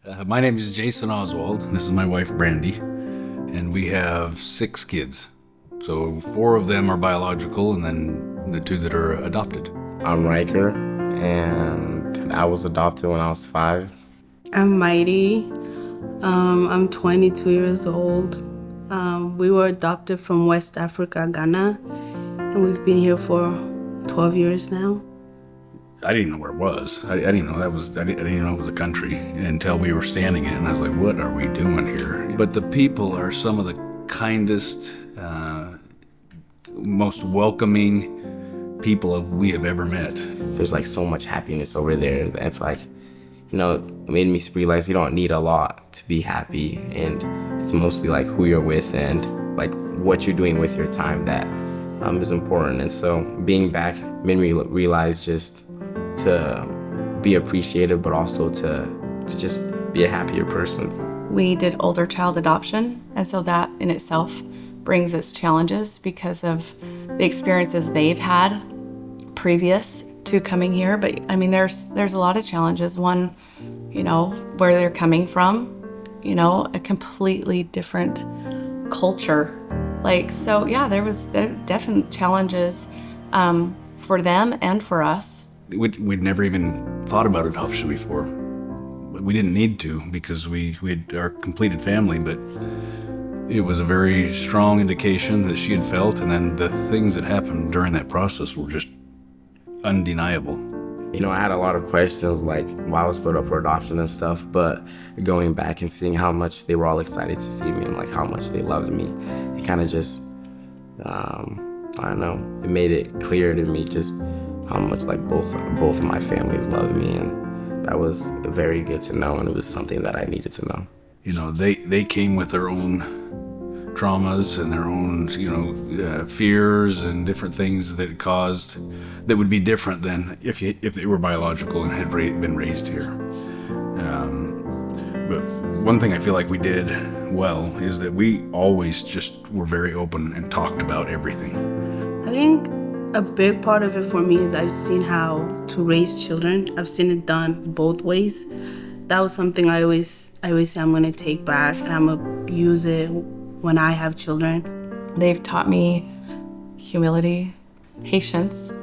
My name is Jason Oswald. This is my wife, Brandy, and we have 6 kids. So 4 of them are biological, and then the 2 that are adopted. I'm Riker, and I was adopted when I was 5. I'm Mighty. I'm 22 years old. We were adopted from West Africa, Ghana, and we've been here for 12 years now. I didn't know where it was. I didn't know I didn't even know it was a country until we were standing in it, and I was like, what are we doing here? But the people are some of the kindest, most welcoming people we have ever met. There's like so much happiness over there. That's like, it made me realize you don't need a lot to be happy, and it's mostly like who you're with and like what you're doing with your time that is important. And so being back made me realize just to be appreciative, but also to just be a happier person. We did older child adoption, and so that in itself brings its challenges because of the experiences they've had previous to coming here. But I mean, there's a lot of challenges. One, where they're coming from, a completely different culture. There were definite challenges for them and for us. We'd never even thought about adoption before. We didn't need to because we had our completed family, but it was a very strong indication that she had felt, and then the things that happened during that process were just undeniable. I had a lot of questions like why I was put up for adoption and stuff, but going back and seeing how much they were all excited to see me and like how much they loved me, it kind of just, I don't know, it made it clear to me just how much like both of my families loved me, and that was very good to know, and it was something that I needed to know. They came with their own traumas and their own, fears and different things that that would be different than if they were biological and had been raised here. But one thing I feel like we did well is that we always just were very open and talked about everything. I think a big part of it for me is I've seen how to raise children. I've seen it done both ways. That was something I always say I'm going to take back, and I'm going to use it when I have children. They've taught me humility, patience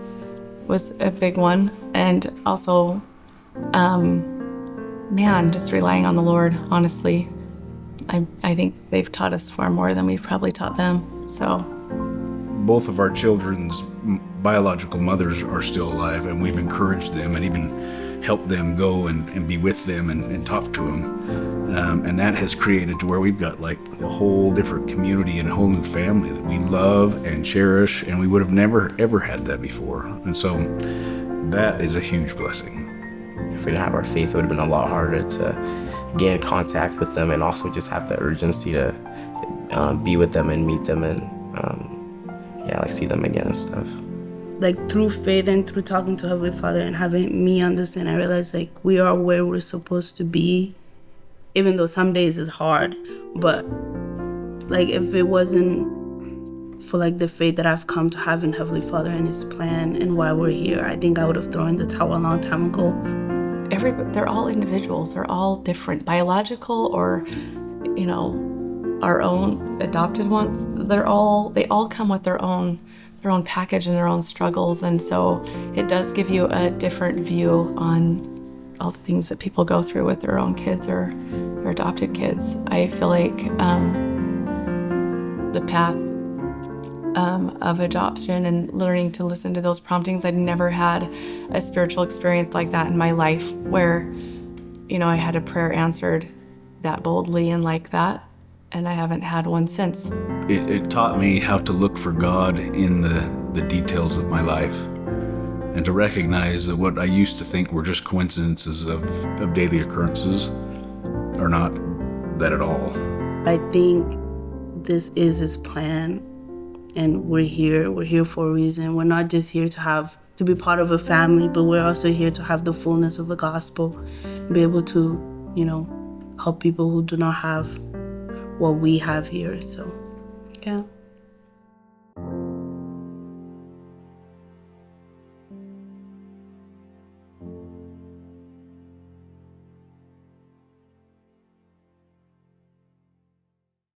was a big one, and also, just relying on the Lord, honestly. I think they've taught us far more than we've probably taught them, so. Both of our children's biological mothers are still alive, and we've encouraged them and even helped them go and be with them and talk to them. And that has created to where we've got like a whole different community and a whole new family that we love and cherish, and we would have never, ever had that before. And so that is a huge blessing. If we didn't have our faith, it would have been a lot harder to get in contact with them and also just have the urgency to be with them and meet them and see them again and stuff. Like through faith and through talking to Heavenly Father and having me understand, I realized like we are where we're supposed to be, even though some days it's hard. But like if it wasn't for like the faith that I've come to have in Heavenly Father and His plan and why we're here, I think I would have thrown the towel a long time ago. They're all individuals. They're all different, biological or, our own adopted ones. They all come with their own package and their own struggles, and so it does give you a different view on all the things that people go through with their own kids or their adopted kids. I feel like the path of adoption and learning to listen to those promptings, I'd never had a spiritual experience like that in my life where, I had a prayer answered that boldly and like that, and I haven't had one since. It taught me how to look for God in the details of my life, and to recognize that what I used to think were just coincidences of daily occurrences are not that at all. I think this is His plan, and we're here for a reason. We're not just here to be part of a family, but we're also here to have the fullness of the gospel, be able to, help people who do not have what we have here. So, yeah.